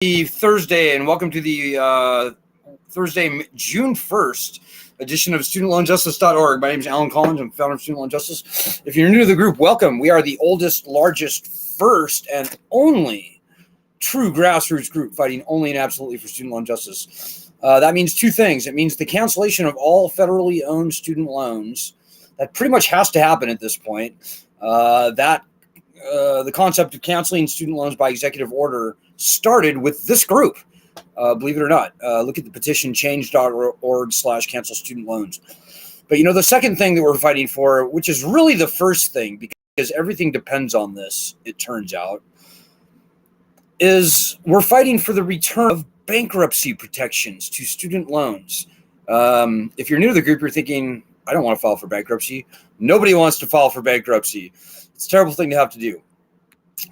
Thursday, and welcome to the Thursday, June 1st edition of StudentLoanJustice.org. My name is Alan Collins. I'm founder of Student Loan Justice. If you're new to the group, welcome. We are the oldest, largest, first, and only true grassroots group fighting only and absolutely for student loan justice. That means two things. It means the cancellation of all federally owned student loans. That pretty much has to happen at this point. The concept of canceling student loans by executive order started with this group, believe it or not. Look at the petition change.org/cancel student loans. But the second thing that we're fighting for, which is really the first thing, because everything depends on this, it turns out, is we're fighting for the return of bankruptcy protections to student loans. If you're new to the group, you're thinking, I don't want to file for bankruptcy. Nobody wants to file for bankruptcy. It's a terrible thing to have to do.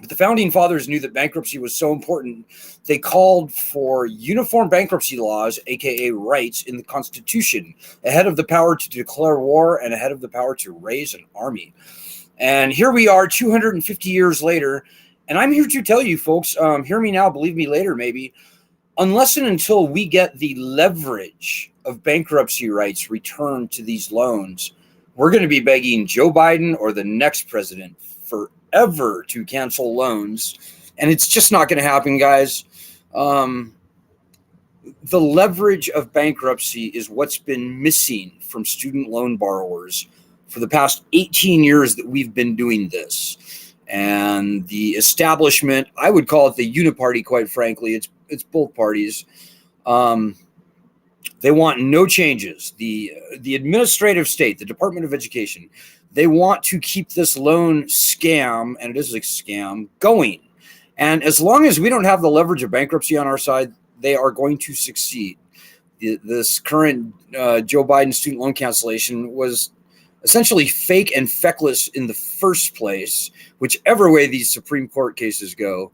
But the founding fathers knew that bankruptcy was so important, they called for uniform bankruptcy laws, aka rights, in the Constitution, ahead of the power to declare war and ahead of the power to raise an army. And here we are 250 years later, and I'm here to tell you folks, hear me now, believe me later maybe, unless and until we get the leverage of bankruptcy rights returned to these loans, we're going to be begging Joe Biden or the next president forever to cancel loans. And it's just not going to happen, guys. The leverage of bankruptcy is what's been missing from student loan borrowers for the past 18 years that we've been doing this. And the establishment, I would call it the uniparty, quite frankly. It's both parties. They want no changes. The administrative state, the Department of Education, they want to keep this loan scam, and it is a scam, going. And as long as we don't have the leverage of bankruptcy on our side, they are going to succeed. This current Joe Biden student loan cancellation was essentially fake and feckless in the first place, whichever way these Supreme Court cases go.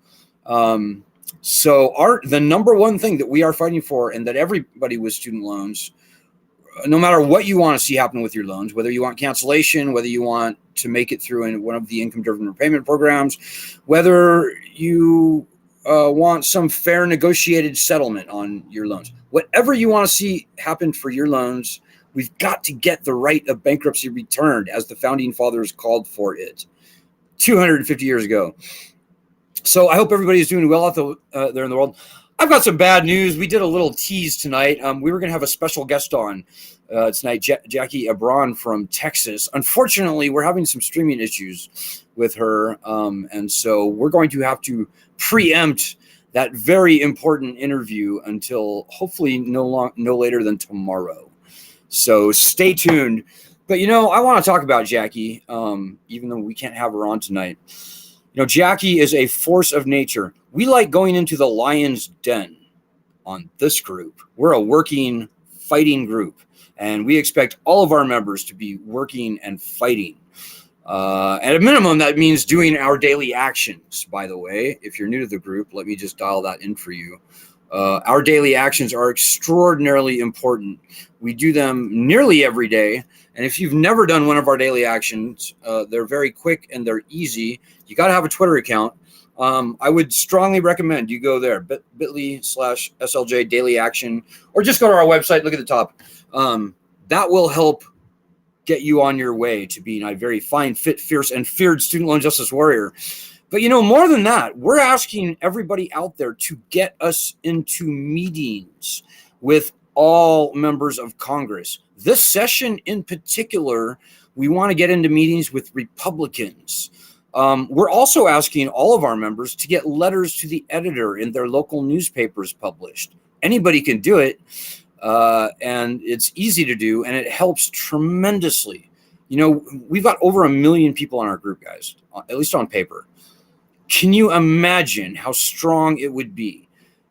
So the number one thing that we are fighting for, and that everybody with student loans, no matter what you want to see happen with your loans, whether you want cancellation, whether you want to make it through in one of the income-driven repayment programs, whether you want some fair negotiated settlement on your loans, whatever you want to see happen for your loans, we've got to get the right of bankruptcy returned as the founding fathers called for it 250 years ago. So I hope everybody's doing well out there in the world. I've got some bad news. We did a little tease tonight. We were going to have a special guest on tonight, Jackie Abron from Texas. Unfortunately, we're having some streaming issues with her. And so we're going to have to preempt that very important interview until hopefully no later than tomorrow. So stay tuned. But, I want to talk about Jackie, even though we can't have her on tonight. Jackie is a force of nature. We like going into the lion's den on this group. We're a working, fighting group, and we expect all of our members to be working and fighting. At a minimum, that means doing our daily actions, by the way. If you're new to the group, let me just dial that in for you. Our daily actions are extraordinarily important. We do them nearly every day. And if you've never done one of our daily actions, they're very quick and they're easy. You got to have a Twitter account. I would strongly recommend you go there, bit.ly/SLJ daily action, or just go to our website, look at the top. That will help get you on your way to being a very fine, fit, fierce, and feared student loan justice warrior. But more than that, we're asking everybody out there to get us into meetings with all members of Congress. This session in particular, we want to get into meetings with Republicans. We're also asking all of our members to get letters to the editor in their local newspapers published. Anybody can do it, and it's easy to do, and it helps tremendously. We've got over 1 million people in our group, guys, at least on paper. Can you imagine how strong it would be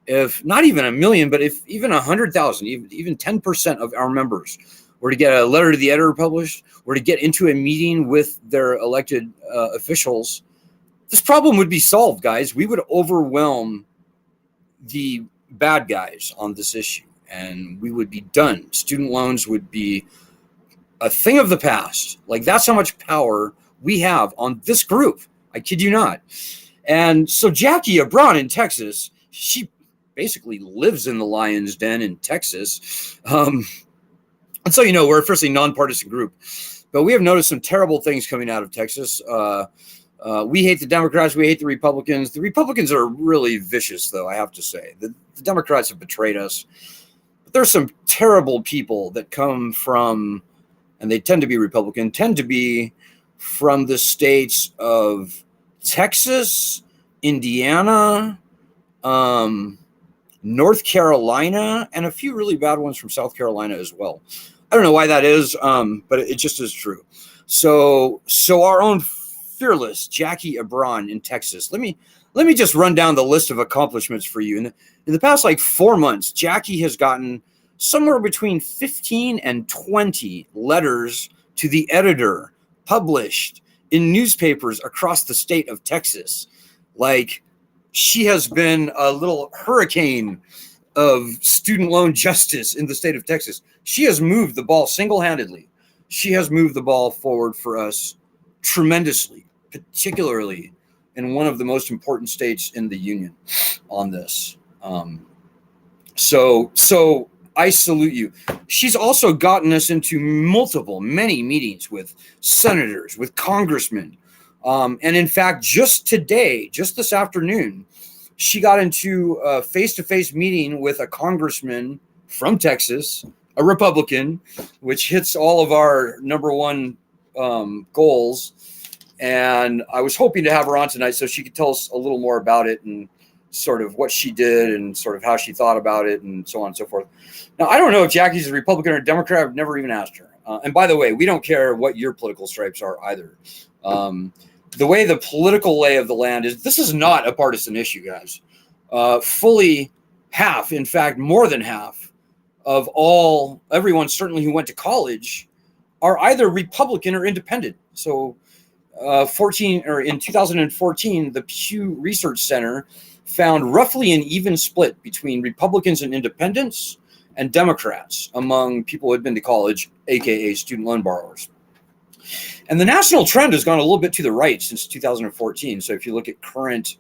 if not even 1 million, but if even 100,000, even 10% of our members were to get a letter to the editor published, or to get into a meeting with their elected officials? This problem would be solved, guys. We would overwhelm the bad guys on this issue, and we would be done. Student loans would be a thing of the past. Like, that's how much power we have on this group. I kid you not. And so Jackie Abron in Texas, she basically lives in the lion's den in Texas. And so, we're a fiercely nonpartisan group, but we have noticed some terrible things coming out of Texas. We hate the Democrats. We hate the Republicans. The Republicans are really vicious, though, I have to say. The Democrats have betrayed us. But there's some terrible people that come from, and they tend to be Republican, tend to be from the states of Texas, Indiana, North Carolina, and a few really bad ones from South Carolina as well. I don't know why that is, but it just is true. So our own fearless Jackie Abron in Texas. Let me just run down the list of accomplishments for you. In the past 4 months, Jackie has gotten somewhere between 15 and 20 letters to the editor published in newspapers across the state of Texas. She has been a little hurricane of student loan justice in the state of Texas. She has moved the ball single-handedly. She has moved the ball forward for us tremendously, particularly in one of the most important states in the union on this. So I salute you. She's also gotten us into many meetings with senators, with congressmen. And in fact, just this afternoon, she got into a face-to-face meeting with a congressman from Texas, a Republican, which hits all of our number one goals. And I was hoping to have her on tonight so she could tell us a little more about it and sort of what she did and sort of how she thought about it and so on and so forth. Now, I don't know if Jackie's a Republican or a Democrat. I've never even asked her. And by the way, we don't care what your political stripes are either. The way the political lay of the land is, this is not a partisan issue, guys. Fully half, in fact, more than half of everyone certainly who went to college are either Republican or independent. So in 2014, the Pew Research Center found roughly an even split between Republicans and independents and Democrats among people who had been to college, aka student loan borrowers. And the national trend has gone a little bit to the right since 2014. So if you look at current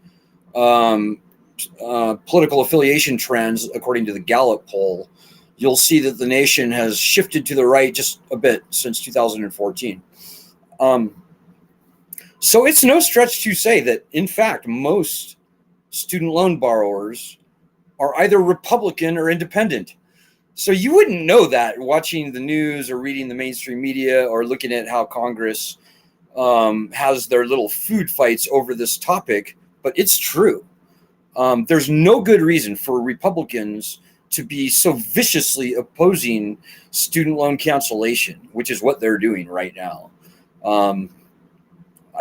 political affiliation trends, according to the Gallup poll, you'll see that the nation has shifted to the right just a bit since 2014. So it's no stretch to say that, in fact, most student loan borrowers are either Republican or independent. So you wouldn't know that watching the news or reading the mainstream media or looking at how Congress has their little food fights over this topic, but it's true. There's no good reason for Republicans to be so viciously opposing student loan cancellation, which is what they're doing right now.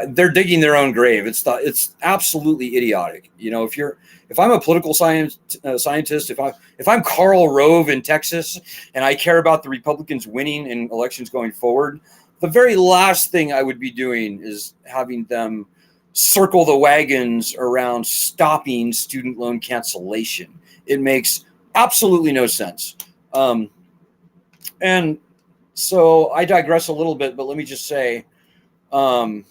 They're digging their own grave. It's absolutely idiotic. If I'm a political scientist, if I'm Karl Rove in Texas and I care about the Republicans winning in elections going forward, the very last thing I would be doing is having them circle the wagons around stopping student loan cancellation. It makes absolutely no sense. And so I digress a little bit, but let me just say, Joe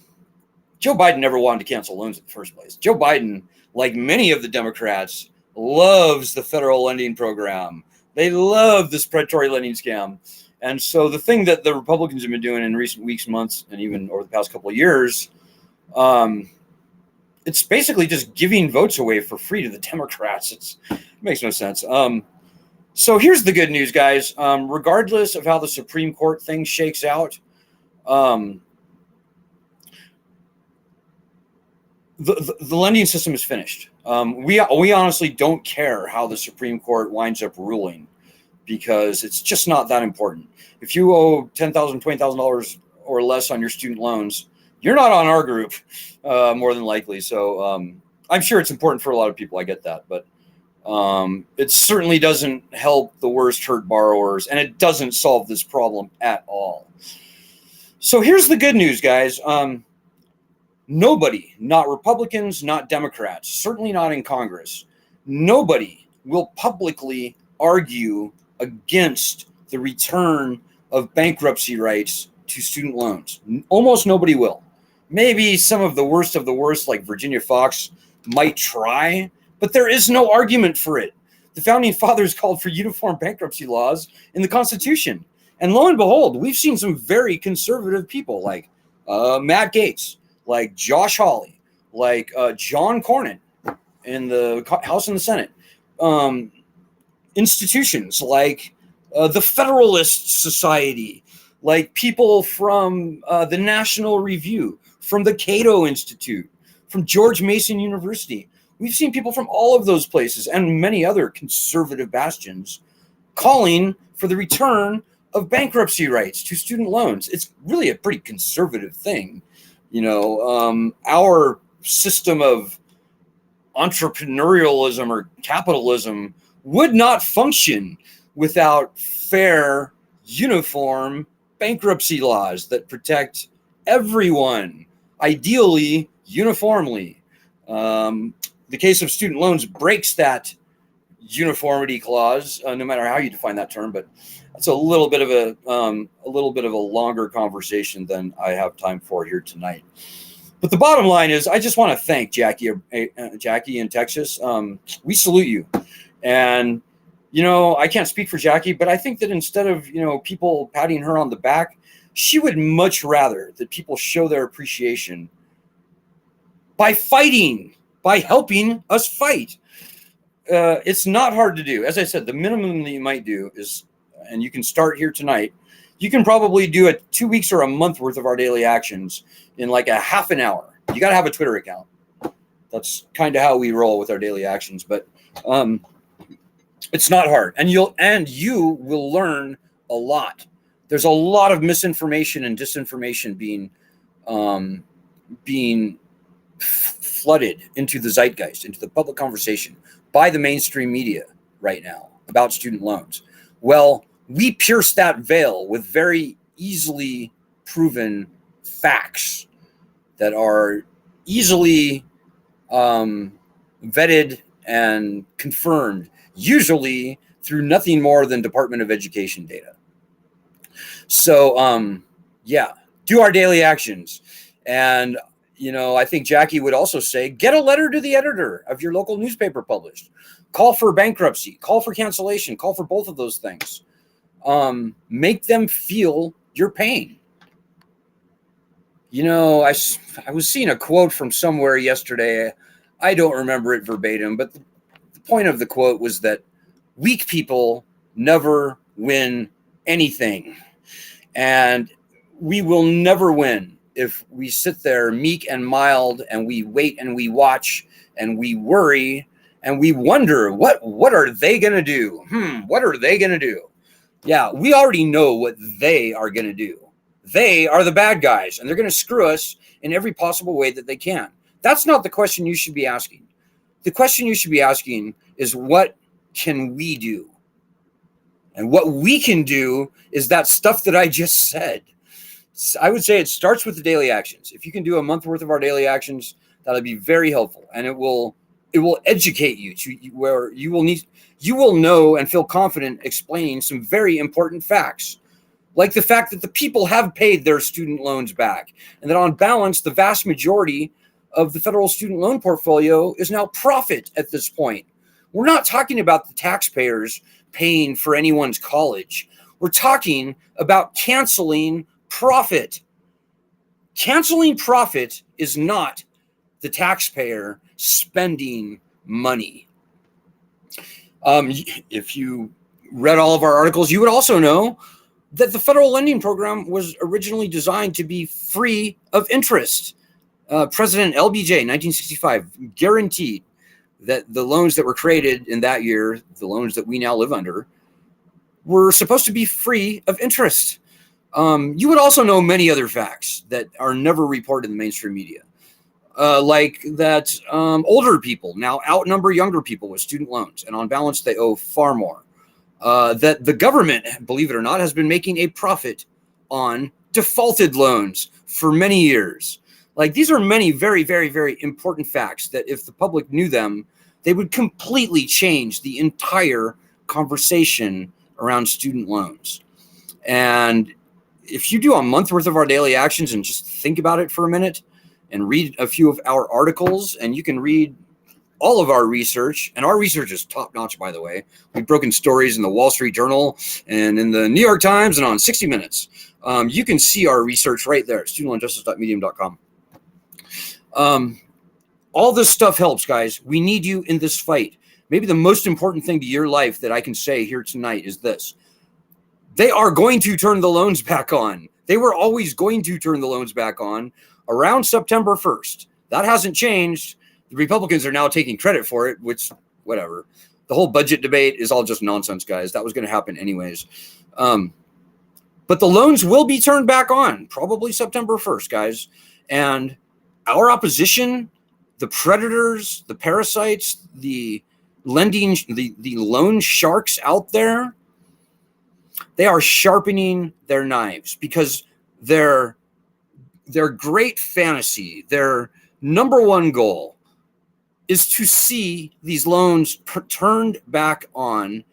Biden never wanted to cancel loans in the first place. Joe Biden, like many of the Democrats, loves the federal lending program. They love this predatory lending scam. And so the thing that the Republicans have been doing in recent weeks, months, and even over the past couple of years, it's basically just giving votes away for free to the Democrats. It makes no sense. So here's the good news, guys. Regardless of how the Supreme Court thing shakes out, the lending system is finished. We honestly don't care how the Supreme Court winds up ruling, because it's just not that important. If you owe $10,000, $20,000 or less on your student loans, you're not on our group, more than likely. So I'm sure it's important for a lot of people. I get that, but it certainly doesn't help the worst hurt borrowers, and it doesn't solve this problem at all. So here's the good news, guys. Nobody, not Republicans, not Democrats, certainly not in Congress, nobody will publicly argue against the return of bankruptcy rights to student loans. Almost nobody will. Maybe some of the worst, like Virginia Fox, might try, but there is no argument for it. The founding fathers called for uniform bankruptcy laws in the Constitution. And lo and behold, we've seen some very conservative people like Matt Gaetz, like Josh Hawley, like John Cornyn in the House and the Senate. Institutions like the Federalist Society, like people from the National Review, from the Cato Institute, from George Mason University. We've seen people from all of those places and many other conservative bastions calling for the return of bankruptcy rights to student loans. It's really a pretty conservative thing. Our system of entrepreneurialism or capitalism would not function without fair, uniform bankruptcy laws that protect everyone, ideally uniformly. The case of student loans breaks that uniformity clause, no matter how you define that term. But that's a little bit of a longer conversation than I have time for here tonight. But the bottom line is, I just want to thank Jackie in Texas. We salute you. And, I can't speak for Jackie, but I think that instead of, people patting her on the back, she would much rather that people show their appreciation by fighting, by helping us fight. It's not hard to do. As I said, the minimum that you might do is, and you can start here tonight, you can probably do a 2 weeks or a month worth of our daily actions in like a half an hour. You got to have a Twitter account. That's kind of how we roll with our daily actions, but it's not hard, and you will learn a lot. There's a lot of misinformation and disinformation being flooded into the zeitgeist, into the public conversation by the mainstream media right now about student loans. Well, we pierce that veil with very easily proven facts that are easily vetted and confirmed, usually through nothing more than Department of Education data. So, do our daily actions. And, I think Jackie would also say, get a letter to the editor of your local newspaper published. Call for bankruptcy, call for cancellation, call for both of those things. Make them feel your pain. I was seeing a quote from somewhere yesterday. I don't remember it verbatim, but the point of the quote was that weak people never win anything. And we will never win if we sit there meek and mild and we wait and we watch and we worry and we wonder, what are they going to do? What are they going to do? Yeah, we already know what they are going to do. They are the bad guys, and they're going to screw us in every possible way that they can. That's not the question you should be asking. The question you should be asking is, what can we do? And what we can do is that stuff that I just said. I would say it starts with the daily actions. If you can do a month worth of our daily actions, that'll be very helpful, and it will educate you to where you will know and feel confident explaining some very important facts, like the fact that the people have paid their student loans back, and that on balance, the vast majority of the federal student loan portfolio is now profit at this point. We're not talking about the taxpayers paying for anyone's college. We're talking about canceling profit. Canceling profit is not the taxpayer spending money. If you read all of our articles, you would also know that the federal lending program was originally designed to be free of interest. President LBJ, 1965, guaranteed that the loans that were created in that year, the loans that we now live under, were supposed to be free of interest. You would also know many other facts that are never reported in the mainstream media, like that older people now outnumber younger people with student loans, and on balance, they owe far more. That the government, believe it or not, has been making a profit on defaulted loans for many years. Like, these are many very, very, very important facts that if the public knew them, they would completely change the entire conversation around student loans. And if you do a month worth of our daily actions and just think about it for a minute and read a few of our articles, and you can read all of our research, and our research is top notch, by the way. We've broken stories in the Wall Street Journal and in the New York Times and on 60 Minutes. You can see our research right there, studentloanjustice.medium.com. All this stuff helps, guys. We need you in this fight. Maybe the most important thing to your life that I can say here tonight is this. They are going to turn the loans back on. They were always going to turn the loans back on around September 1st. That hasn't changed. The Republicans are now taking credit for it, which, whatever. The whole budget debate is all just nonsense, guys. That was going to happen anyways. But the loans will be turned back on, probably September 1st, guys. And our opposition, the predators, the parasites, the lending, the loan sharks out there, they are sharpening their knives because their great fantasy, their number one goal is to see these loans turned back on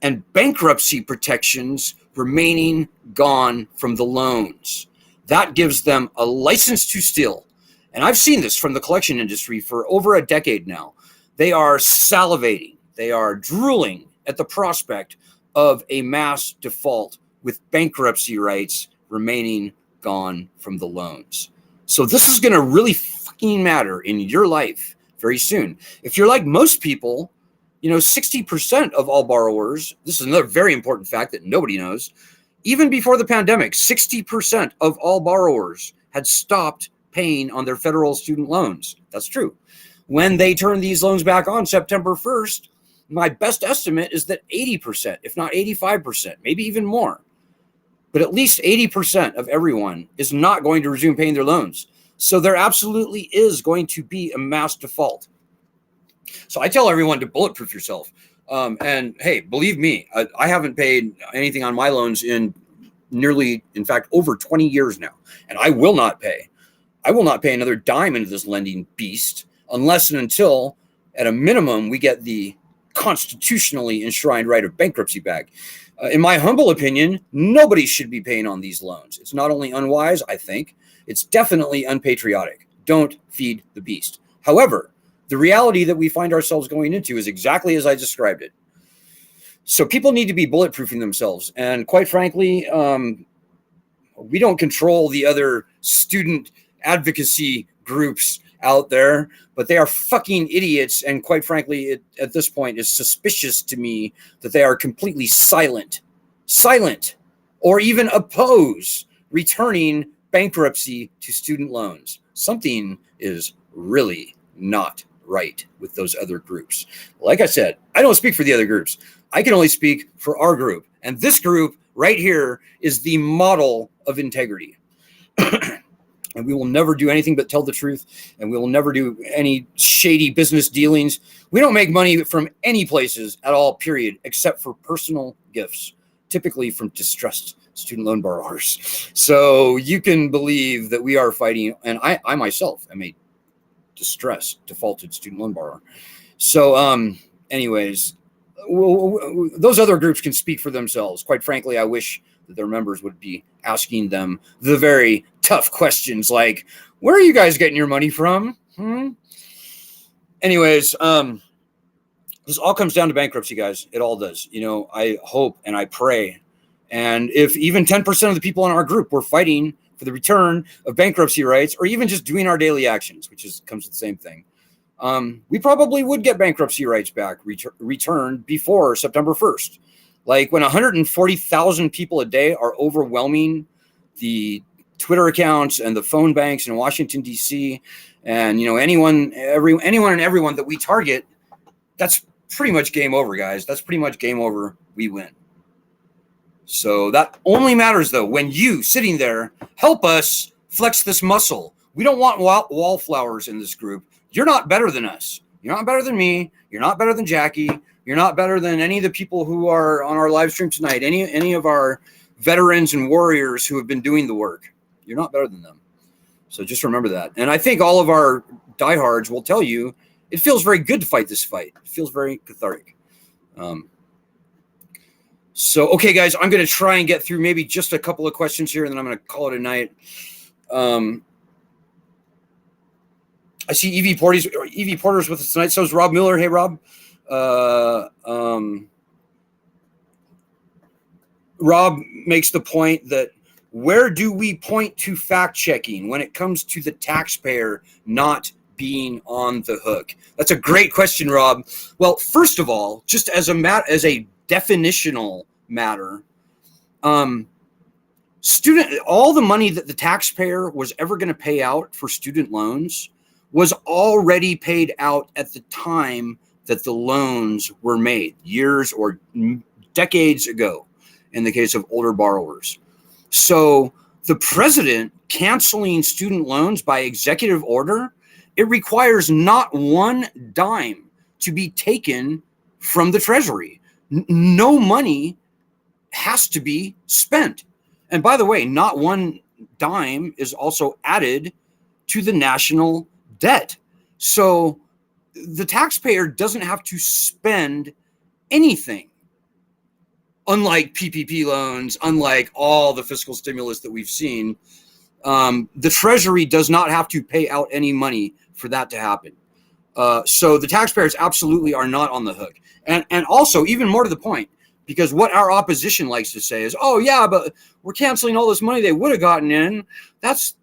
and bankruptcy protections remaining gone from the loans. That gives them a license to steal. And I've seen this from the collection industry for over a decade now. They are salivating. They are drooling at the prospect of a mass default with bankruptcy rights remaining gone from the loans. So this is going to really fucking matter in your life very soon. If you're like most people, 60% of all borrowers, this is another very important fact that nobody knows, even before the pandemic, 60% of all borrowers had stopped paying on their federal student loans. That's true. When they turn these loans back on September 1st, my best estimate is that 80%, if not 85%, maybe even more, but at least 80% of everyone is not going to resume paying their loans. So there absolutely is going to be a mass default. So I tell everyone to bulletproof yourself. And hey, believe me, I haven't paid anything on my loans in in fact, over 20 years now. And I will not pay. I will not pay another dime into this lending beast unless and until, at a minimum, we get the constitutionally enshrined right of bankruptcy back. In my humble opinion, nobody should be paying on these loans. It's not only unwise, I think, it's definitely unpatriotic. Don't feed the beast. However, the reality that we find ourselves going into is exactly as I described it. So people need to be bulletproofing themselves. And quite frankly, we don't control the other student advocacy groups out there, but they are fucking idiots. And quite frankly, at this point, it's suspicious to me that they are completely silent, or even oppose returning bankruptcy to student loans. Something is really not right with those other groups. Like I said, I don't speak for the other groups. I can only speak for our group. And this group right here is the model of integrity. And we will never do anything but tell the truth. And we will never do any shady business dealings. We don't make money from any places at all, period, except for personal gifts, typically from distressed student loan borrowers. So you can believe that we are fighting. And I myself am a distressed defaulted student loan borrower. So anyways, those other groups can speak for themselves. Quite frankly, I wish that their members would be asking them the very tough questions like, where are you guys getting your money from? Anyways, this all comes down to bankruptcy, guys. It all does. I hope and I pray. And if even 10% of the people in our group were fighting for the return of bankruptcy rights, or even just doing our daily actions, which comes to the same thing, we probably would get bankruptcy rights back returned before September 1st. Like when 140,000 people a day are overwhelming the Twitter accounts and the phone banks in Washington, D.C., and anyone and everyone that we target, that's pretty much game over, guys. That's pretty much game over. We win. So that only matters, though, when you sitting there help us flex this muscle. We don't want wallflowers in this group. You're not better than us. You're not better than me. You're not better than Jackie. You're not better than any of the people who are on our live stream tonight, any of our veterans and warriors who have been doing the work. You're not better than them. So just remember that. And I think all of our diehards will tell you it feels very good to fight this fight. It feels very cathartic. So, okay, guys, I'm going to try and get through maybe just a couple of questions here, and then I'm going to call it a night. I see EV Porter's with us tonight. So is Rob Miller. Hey, Rob. Rob makes the point that where do we point to fact checking when it comes to the taxpayer not being on the hook? That's a great question, Rob. Well, first of all, just as a definitional matter, all the money that the taxpayer was ever going to pay out for student loans was already paid out at the time that the loans were made, years or decades ago, in the case of older borrowers. So the president canceling student loans by executive order, it requires not one dime to be taken from the Treasury. No money has to be spent. And by the way, not one dime is also added to the national debt. So the taxpayer doesn't have to spend anything. Unlike PPP loans, unlike all the fiscal stimulus that we've seen, the Treasury does not have to pay out any money for that to happen. So the taxpayers absolutely are not on the hook. And also, even more to the point, because what our opposition likes to say is, oh, yeah, but we're canceling all this money they would have gotten in. That's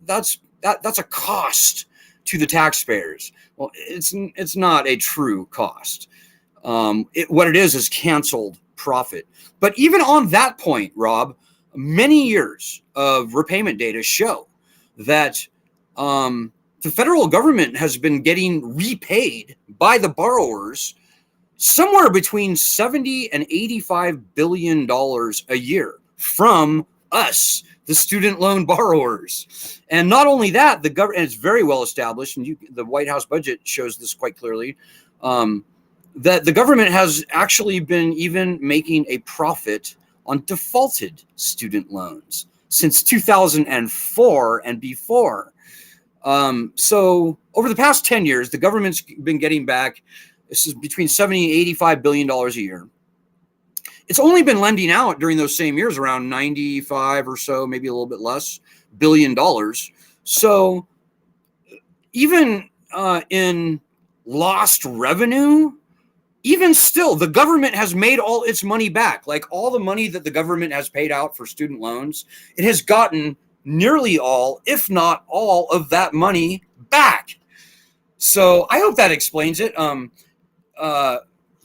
a cost to the taxpayers. Well, it's not a true cost. What it is canceled profit. But even on that point, Rob, many years of repayment data show that the federal government has been getting repaid by the borrowers somewhere between $70 and $85 billion a year from us, the student loan borrowers. And not only that, the government, it's very well established, and the White House budget shows this quite clearly, that the government has actually been even making a profit on defaulted student loans since 2004 and before. So over the past 10 years, the government's been getting back, this is between $70 and $85 billion a year. It's only been lending out during those same years around 95 or so, maybe a little bit less, $billion. So even in lost revenue, even still, the government has made all its money back. Like all the money that the government has paid out for student loans, it has gotten nearly all, if not all, of that money back. So I hope that explains it.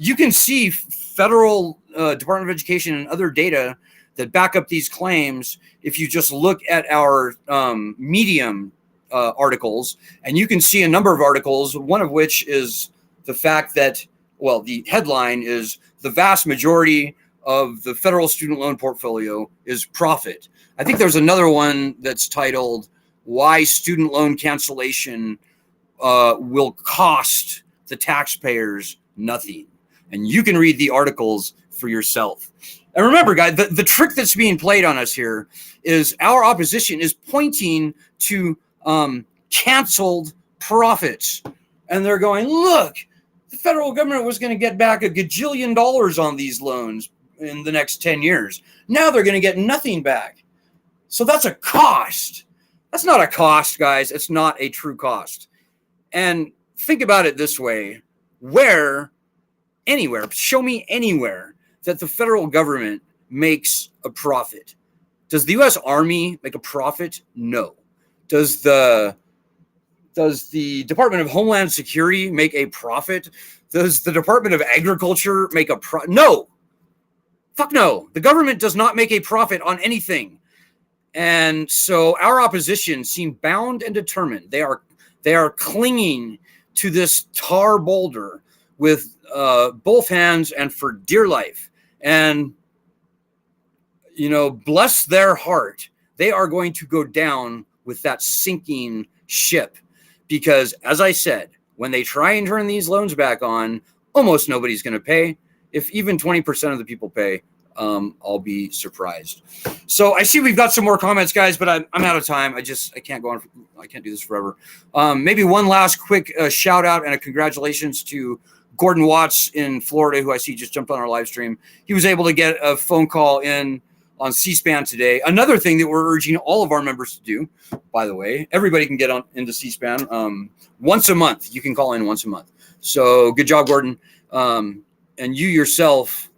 You can see federal Department of Education and other data that back up these claims if you just look at our Medium articles, and you can see a number of articles, one of which is the fact that, well, the headline is the vast majority of the federal student loan portfolio is profit. I think there's another one that's titled Why Student Loan Cancellation Will Cost the Taxpayers Nothing. And you can read the articles for yourself. And remember, guys, the trick that's being played on us here is our opposition is pointing to canceled profits. And they're going, look, the federal government was going to get back $1 gajillion on these loans in the next 10 years. Now they're going to get nothing back. So that's a cost. That's not a cost, guys. It's not a true cost. And think about it this way. Show me anywhere that the federal government makes a profit. Does the U.S. Army make a profit? No. Does the Department of Homeland Security make a profit? Does the Department of Agriculture make a profit? No. Fuck no. The government does not make a profit on anything. And so our opposition seem bound and determined. They are clinging to this tar boulder with both hands and for dear life. And, bless their heart. They are going to go down with that sinking ship. Because, as I said, when they try and turn these loans back on, almost nobody's going to pay. If even 20% of the people pay, I'll be surprised. So I see we've got some more comments, guys, but I'm out of time. I can't go on. I can't do this forever. Maybe one last quick shout out and a congratulations to Gordon Watts in Florida, who I see just jumped on our live stream. He was able to get a phone call in on C-SPAN today. Another thing that we're urging all of our members to do, by the way, everybody can get on into C-SPAN once a month. You can call in once a month. So good job, Gordon. And you yourself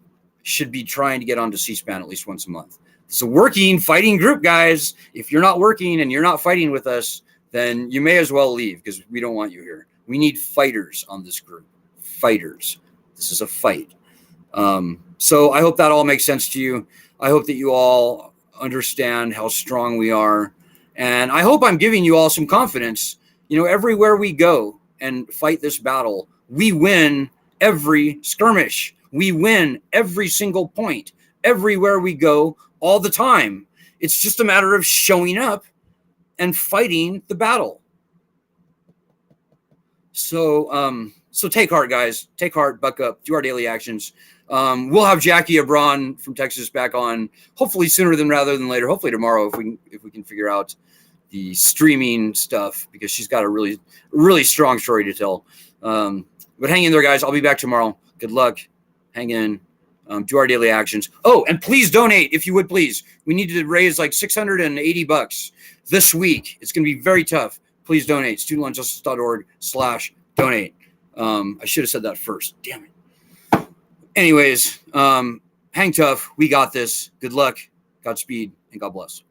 should be trying to get onto C-SPAN at least once a month. It's a working, fighting group, guys. If you're not working and you're not fighting with us, then you may as well leave because we don't want you here. We need fighters on this group. Fighters. This is a fight. So I hope that all makes sense to you. I hope that you all understand how strong we are. And I hope I'm giving you all some confidence. You know, everywhere we go and fight this battle, we win every skirmish. We win every single point. Everywhere we go, all the time. It's just a matter of showing up and fighting the battle. So take heart, guys. Take heart, buck up, do our daily actions. We'll have Jackie Abron from Texas back on, hopefully sooner rather than later. Hopefully tomorrow, if we can figure out the streaming stuff, because she's got a really strong story to tell. But hang in there, guys. I'll be back tomorrow. Good luck. Hang in. Do our daily actions. Oh, and please donate if you would, please. We need to raise like $680 this week. It's going to be very tough. Please donate. studentloanjustice.org/donate. I should have said that first. Damn it. Anyways, hang tough. We got this. Good luck. Godspeed, and God bless.